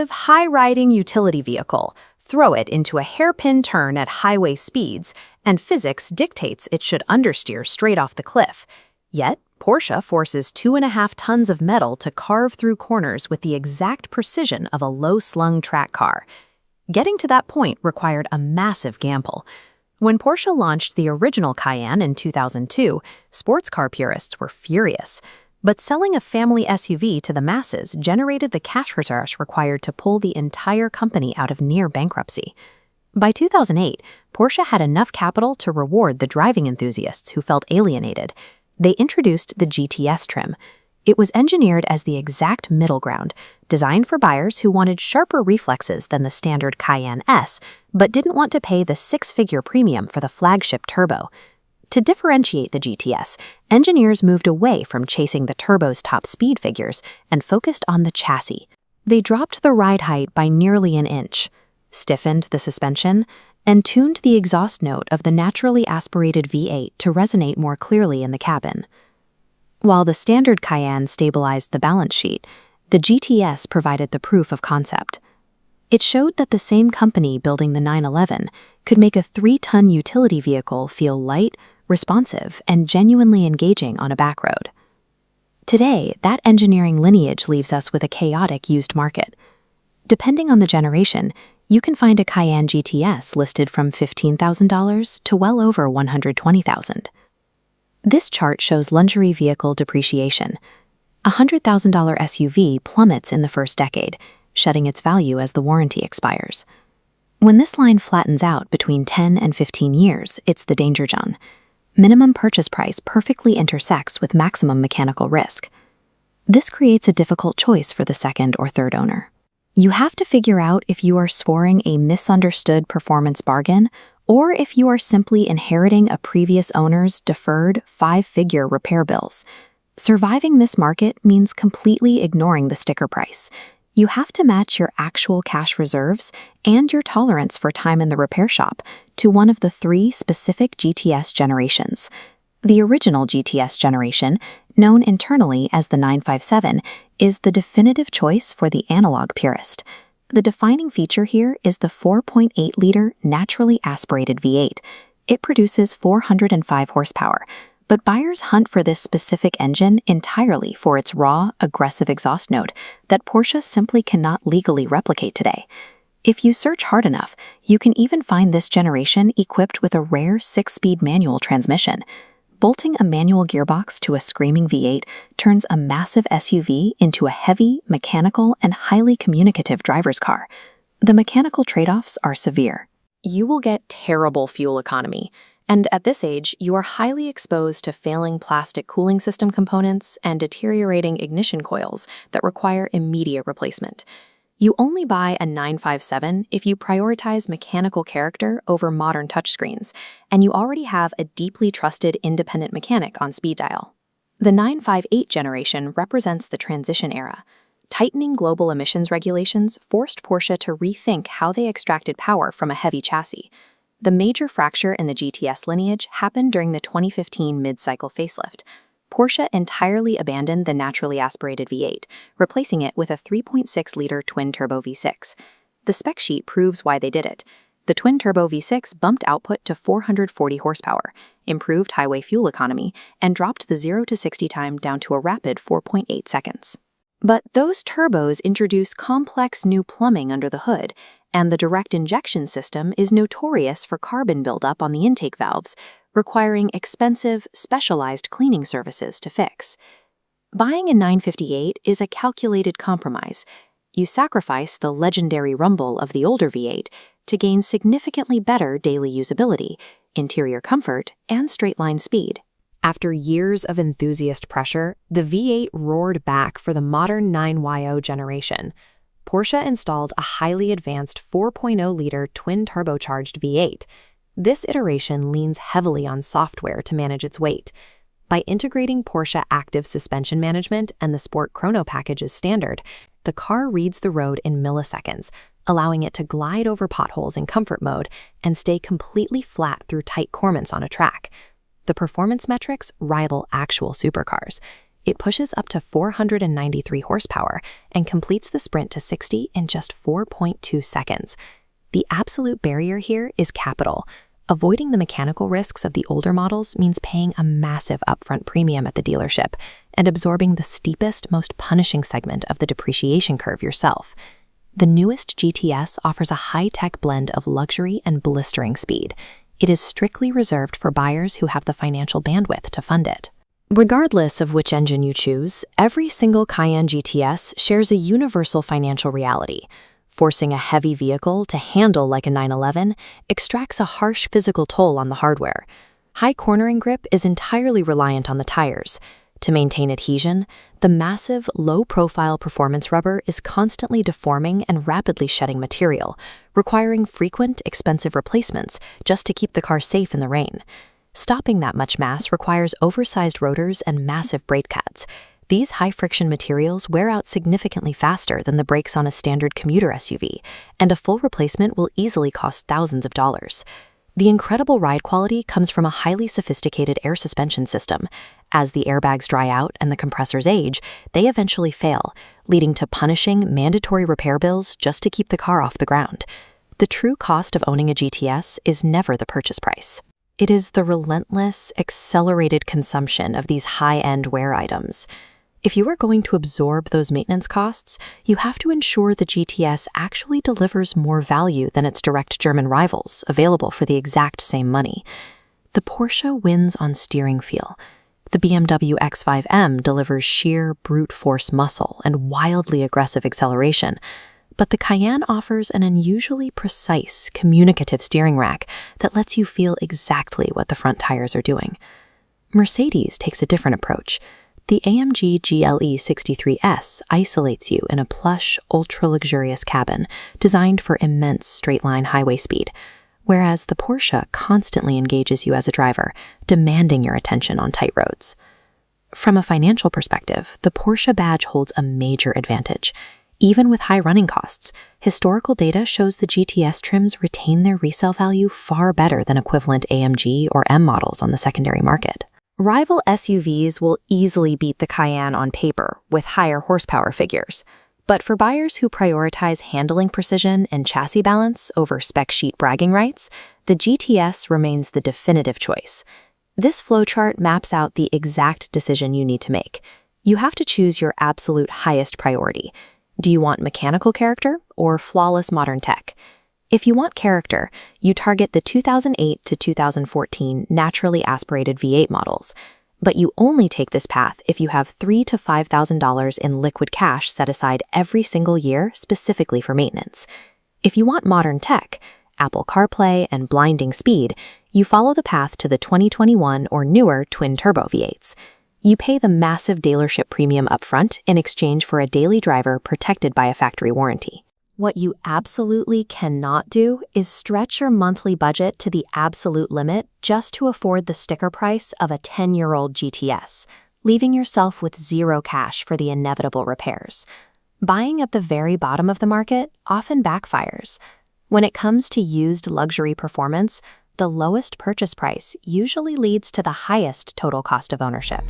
massive, high-riding utility vehicle, throw it into a hairpin turn at highway speeds, and physics dictates it should understeer straight off the cliff. Yet, Porsche forces 2.5 tons of metal to carve through corners with the exact precision of a low-slung track car. Getting to that point required a massive gamble. When Porsche launched the original Cayenne in 2002, sports car purists were furious. But selling a family SUV to the masses generated the cash reserves required to pull the entire company out of near bankruptcy. By 2008, Porsche had enough capital to reward the driving enthusiasts who felt alienated. They introduced the GTS trim. It was engineered as the exact middle ground, designed for buyers who wanted sharper reflexes than the standard Cayenne S, but didn't want to pay the six-figure premium for the flagship turbo. To differentiate the GTS, engineers moved away from chasing the turbo's top speed figures and focused on the chassis. They dropped the ride height by nearly an inch, stiffened the suspension, and tuned the exhaust note of the naturally aspirated V8 to resonate more clearly in the cabin. While the standard Cayenne stabilized the balance sheet, the GTS provided the proof of concept. It showed that the same company building the 911 could make a 3-ton utility vehicle feel light, responsive, and genuinely engaging on a back road. Today, that engineering lineage leaves us with a chaotic used market. Depending on the generation, you can find a Cayenne GTS listed from $15,000 to well over $120,000. This chart shows luxury vehicle depreciation. A $100,000 SUV plummets in the first decade, shedding its value as the warranty expires. When this line flattens out between 10 and 15 years, it's the danger zone. Minimum purchase price perfectly intersects with maximum mechanical risk. This creates a difficult choice for the second or third owner. You have to figure out if you are scoring a misunderstood performance bargain or if you are simply inheriting a previous owner's deferred 5-figure repair bills. Surviving this market means completely ignoring the sticker price. You have to match your actual cash reserves and your tolerance for time in the repair shop to one of the 3 specific GTS generations. The original GTS generation, known internally as the 957, is the definitive choice for the analog purist. The defining feature here is the 4.8-liter naturally aspirated V8. It produces 405 horsepower, but buyers hunt for this specific engine entirely for its raw, aggressive exhaust note that Porsche simply cannot legally replicate today. If you search hard enough, you can even find this generation equipped with a rare 6-speed manual transmission. Bolting a manual gearbox to a screaming V8 turns a massive SUV into a heavy, mechanical, and highly communicative driver's car. The mechanical trade-offs are severe. You will get terrible fuel economy, and at this age, you are highly exposed to failing plastic cooling system components and deteriorating ignition coils that require immediate replacement. You only buy a 957 if you prioritize mechanical character over modern touchscreens, and you already have a deeply trusted independent mechanic on speed dial. The 958 generation represents the transition era. Tightening global emissions regulations forced Porsche to rethink how they extracted power from a heavy chassis. The major fracture in the GTS lineage happened during the 2015 mid-cycle facelift. Porsche entirely abandoned the naturally aspirated V8, replacing it with a 3.6-liter twin-turbo V6. The spec sheet proves why they did it. The twin-turbo V6 bumped output to 440 horsepower, improved highway fuel economy, and dropped the 0 to 60 time down to a rapid 4.8 seconds. But those turbos introduce complex new plumbing under the hood, and the direct injection system is notorious for carbon buildup on the intake valves, requiring expensive, specialized cleaning services to fix. Buying a 958 is a calculated compromise. You sacrifice the legendary rumble of the older V8 to gain significantly better daily usability, interior comfort, and straight-line speed. After years of enthusiast pressure, the V8 roared back for the modern 9YO generation. Porsche installed a highly advanced 4.0-liter twin-turbocharged V8. This iteration leans heavily on software to manage its weight. By integrating Porsche Active Suspension Management and the Sport Chrono package as standard, the car reads the road in milliseconds, allowing it to glide over potholes in comfort mode and stay completely flat through tight corners on a track. The performance metrics rival actual supercars. It pushes up to 493 horsepower and completes the sprint to 60 in just 4.2 seconds. The absolute barrier here is capital. Avoiding the mechanical risks of the older models means paying a massive upfront premium at the dealership and absorbing the steepest, most punishing segment of the depreciation curve yourself. The newest GTS offers a high-tech blend of luxury and blistering speed. It is strictly reserved for buyers who have the financial bandwidth to fund it. Regardless of which engine you choose, every single Cayenne GTS shares a universal financial reality. Forcing a heavy vehicle to handle like a 911 extracts a harsh physical toll on the hardware. High cornering grip is entirely reliant on the tires. To maintain adhesion, the massive, low-profile performance rubber is constantly deforming and rapidly shedding material, requiring frequent, expensive replacements just to keep the car safe in the rain. Stopping that much mass requires oversized rotors and massive brake pads. These high-friction materials wear out significantly faster than the brakes on a standard commuter SUV, and a full replacement will easily cost thousands of dollars. The incredible ride quality comes from a highly sophisticated air suspension system. As the airbags dry out and the compressors age, they eventually fail, leading to punishing, mandatory repair bills just to keep the car off the ground. The true cost of owning a GTS is never the purchase price. It is the relentless, accelerated consumption of these high-end wear items. If you are going to absorb those maintenance costs, you have to ensure the GTS actually delivers more value than its direct German rivals, available for the exact same money. The Porsche wins on steering feel. The BMW X5M delivers sheer brute force muscle and wildly aggressive acceleration, but the Cayenne offers an unusually precise, communicative steering rack that lets you feel exactly what the front tires are doing. Mercedes takes a different approach. The AMG GLE 63S isolates you in a plush, ultra-luxurious cabin designed for immense straight-line highway speed, whereas the Porsche constantly engages you as a driver, demanding your attention on tight roads. From a financial perspective, the Porsche badge holds a major advantage. Even with high running costs, historical data shows the GTS trims retain their resale value far better than equivalent AMG or M models on the secondary market. Rival SUVs will easily beat the Cayenne on paper with higher horsepower figures. But for buyers who prioritize handling precision and chassis balance over spec sheet bragging rights, the GTS remains the definitive choice. This flowchart maps out the exact decision you need to make. You have to choose your absolute highest priority. Do you want mechanical character or flawless modern tech? If you want character, you target the 2008 to 2014 naturally aspirated V8 models, but you only take this path if you have $3,000 to $5,000 in liquid cash set aside every single year specifically for maintenance. If you want modern tech, Apple CarPlay, and blinding speed, you follow the path to the 2021 or newer twin-turbo V8s. You pay the massive dealership premium upfront in exchange for a daily driver protected by a factory warranty. What you absolutely cannot do is stretch your monthly budget to the absolute limit just to afford the sticker price of a 10-year-old GTS, leaving yourself with zero cash for the inevitable repairs. Buying at the very bottom of the market often backfires. When it comes to used luxury performance, the lowest purchase price usually leads to the highest total cost of ownership.